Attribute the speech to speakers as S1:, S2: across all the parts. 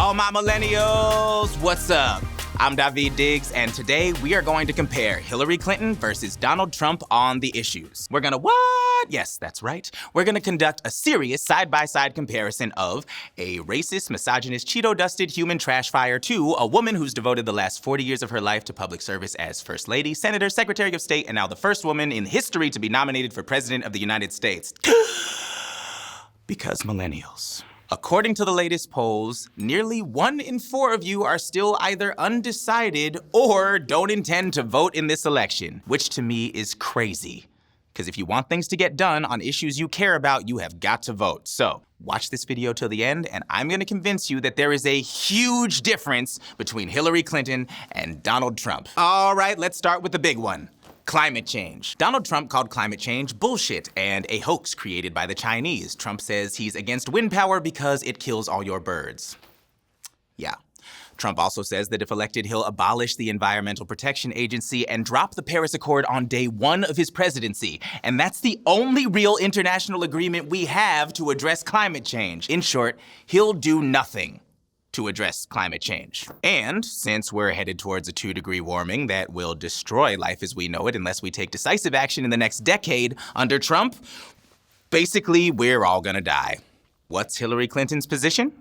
S1: All my millennials, what's up? I'm David Diggs, and today we are going to compare Hillary Clinton versus Donald Trump on the issues. We're gonna what? Yes, that's right. We're gonna conduct a serious side-by-side comparison of a racist, misogynist, Cheeto-dusted human trash fire to a woman who's devoted the last 40 years of her life to public service as First Lady, Senator, Secretary of State, and now the first woman in history to be nominated for President of the United States. Because millennials. According to the latest polls, nearly 1 in 4 of you are still either undecided or don't intend to vote in this election, which to me is crazy. Because if you want things to get done on issues you care about, you have got to vote. So watch this video till the end, and I'm gonna convince you that there is a huge difference between Hillary Clinton and Donald Trump. All right, let's start with the big one. Climate change. Donald Trump called climate change bullshit and a hoax created by the Chinese. Trump says he's against wind power because it kills all your birds. Yeah. Trump also says that if elected, he'll abolish the Environmental Protection Agency and drop the Paris Accord on day 1 of his presidency. And that's the only real international agreement we have to address climate change. In short, he'll do nothing to address climate change. And since we're headed towards a 2-degree warming that will destroy life as we know it unless we take decisive action in the next decade under Trump, basically we're all gonna die. What's Hillary Clinton's position?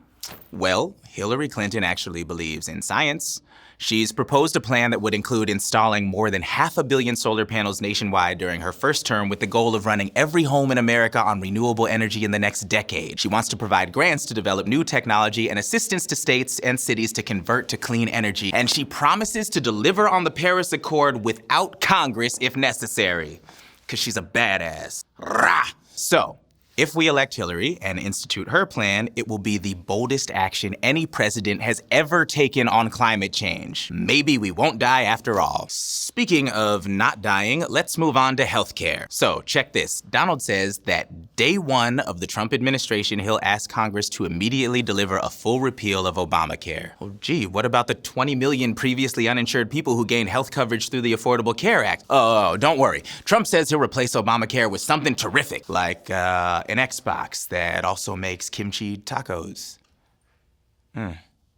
S1: Well, Hillary Clinton actually believes in science. She's proposed a plan that would include installing more than 500 million solar panels nationwide during her first term with the goal of running every home in America on renewable energy in the next decade. She wants to provide grants to develop new technology and assistance to states and cities to convert to clean energy. And she promises to deliver on the Paris Accord without Congress if necessary. Because she's a badass. Rah! So, if we elect Hillary and institute her plan, it will be the boldest action any president has ever taken on climate change. Maybe we won't die after all. Speaking of not dying, let's move on to healthcare. So check this. Donald says that day 1 of the Trump administration, he'll ask Congress to immediately deliver a full repeal of Obamacare. Well, gee, what about the 20 million previously uninsured people who gained health coverage through the Affordable Care Act? Oh, don't worry. Trump says he'll replace Obamacare with something terrific, like an Xbox that also makes kimchi tacos.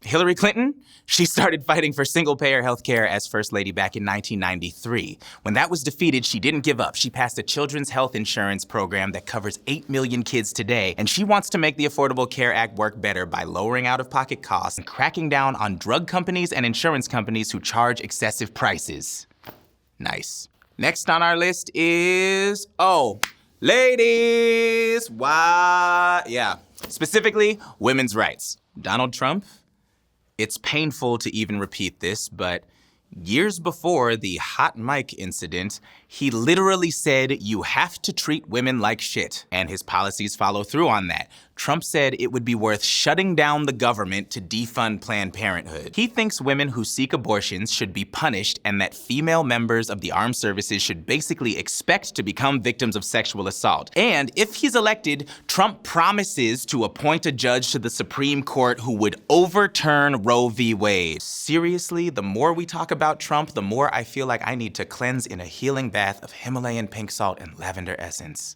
S1: Hillary Clinton, she started fighting for single-payer healthcare as First Lady back in 1993. When that was defeated, she didn't give up. She passed a children's health insurance program that covers 8 million kids today, and she wants to make the Affordable Care Act work better by lowering out-of-pocket costs and cracking down on drug companies and insurance companies who charge excessive prices. Nice. Next on our list is, ladies, what? Yeah, specifically, women's rights. Donald Trump, it's painful to even repeat this, but years before the hot mic incident, he literally said you have to treat women like shit, and his policies follow through on that. Trump said it would be worth shutting down the government to defund Planned Parenthood. He thinks women who seek abortions should be punished and that female members of the armed services should basically expect to become victims of sexual assault. And if he's elected, Trump promises to appoint a judge to the Supreme Court who would overturn Roe v. Wade. Seriously, the more we talk about Trump, the more I feel like I need to cleanse in a healing bath of Himalayan pink salt and lavender essence.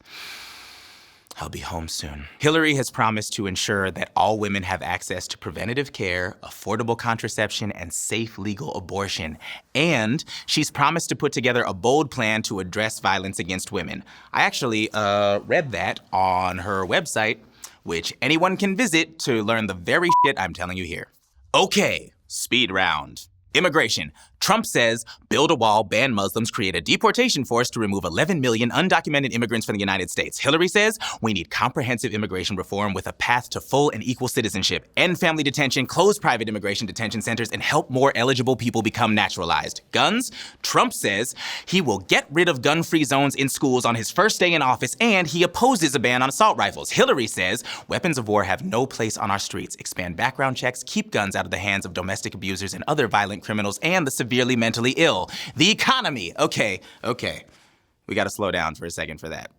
S1: I'll be home soon. Hillary has promised to ensure that all women have access to preventative care, affordable contraception, and safe legal abortion. And she's promised to put together a bold plan to address violence against women. I actually read that on her website, which anyone can visit to learn the very shit I'm telling you here. Okay, speed round. Immigration. Trump says, build a wall, ban Muslims, create a deportation force to remove 11 million undocumented immigrants from the United States. Hillary says, we need comprehensive immigration reform with a path to full and equal citizenship, end family detention, close private immigration detention centers, and help more eligible people become naturalized. Guns. Trump says he will get rid of gun-free zones in schools on his first day in office, and he opposes a ban on assault rifles. Hillary says, weapons of war have no place on our streets. Expand background checks, keep guns out of the hands of domestic abusers and other violent criminals, and the severely mentally ill. The economy. Okay. We gotta slow down for a second for that.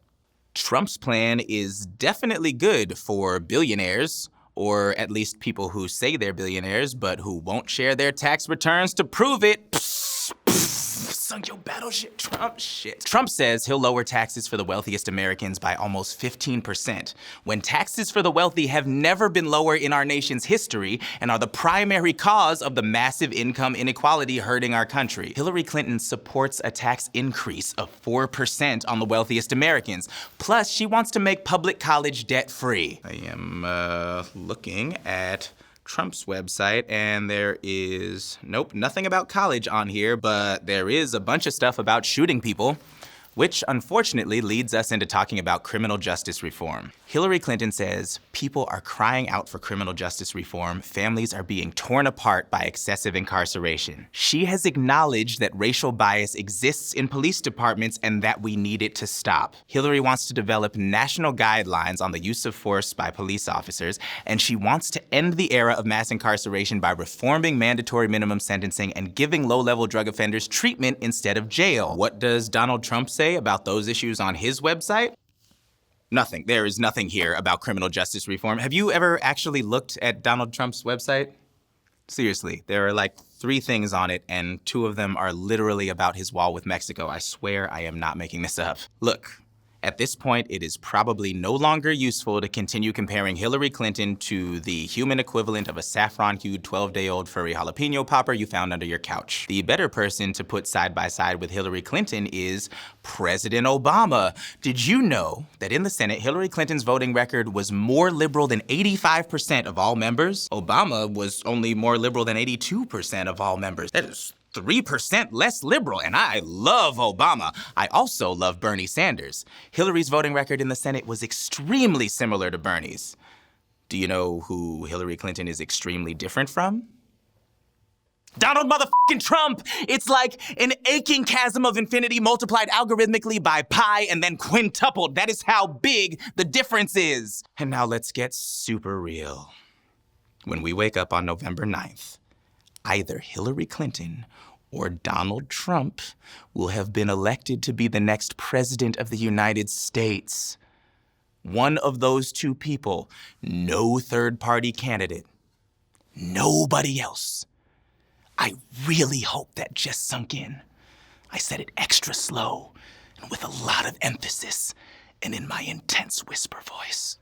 S1: Trump's plan is definitely good for billionaires, or at least people who say they're billionaires, but who won't share their tax returns to prove it. Sunk your battleship, Trump. Trump says he'll lower taxes for the wealthiest Americans by almost 15%, when taxes for the wealthy have never been lower in our nation's history and are the primary cause of the massive income inequality hurting our country. Hillary Clinton supports a tax increase of 4% on the wealthiest Americans. Plus, she wants to make public college debt-free. I am looking at Trump's website, and there is, nope, nothing about college on here, but there is a bunch of stuff about shooting people, which unfortunately leads us into talking about criminal justice reform. Hillary Clinton says people are crying out for criminal justice reform. Families are being torn apart by excessive incarceration. She has acknowledged that racial bias exists in police departments and that we need it to stop. Hillary wants to develop national guidelines on the use of force by police officers, and she wants to end the era of mass incarceration by reforming mandatory minimum sentencing and giving low-level drug offenders treatment instead of jail. What does Donald Trump say about those issues on his website? Nothing. There is nothing here about criminal justice reform. Have you ever actually looked at Donald Trump's website? Seriously, there are like 3 things on it, and 2 of them are literally about his wall with Mexico. I swear I am not making this up. Look, at this point, it is probably no longer useful to continue comparing Hillary Clinton to the human equivalent of a saffron-hued 12-day-old furry jalapeno popper you found under your couch. The better person to put side by side with Hillary Clinton is President Obama. Did you know that in the Senate, Hillary Clinton's voting record was more liberal than 85% of all members? Obama was only more liberal than 82% of all members. That is 3% less liberal, and I love Obama. I also love Bernie Sanders. Hillary's voting record in the Senate was extremely similar to Bernie's. Do you know who Hillary Clinton is extremely different from? Donald motherfucking Trump! It's like an aching chasm of infinity multiplied algorithmically by pi and then quintupled. That is how big the difference is. And now let's get super real. When we wake up on November 9th, either Hillary Clinton or Donald Trump will have been elected to be the next president of the United States. One of those 2 people, no third-party candidate, nobody else. I really hope that just sunk in. I said it extra slow and with a lot of emphasis and in my intense whisper voice.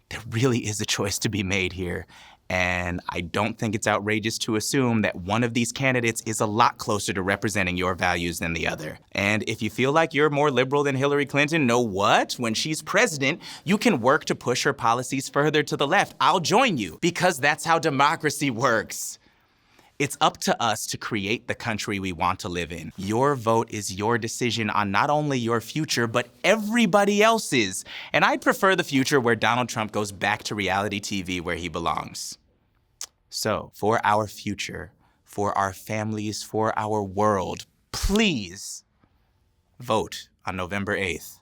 S1: There really is a choice to be made here, and I don't think it's outrageous to assume that one of these candidates is a lot closer to representing your values than the other. And if you feel like you're more liberal than Hillary Clinton, know what? When she's president, you can work to push her policies further to the left. I'll join you, because that's how democracy works. It's up to us to create the country we want to live in. Your vote is your decision on not only your future, but everybody else's. And I'd prefer the future where Donald Trump goes back to reality TV where he belongs. So, for our future, for our families, for our world, please vote on November 8th.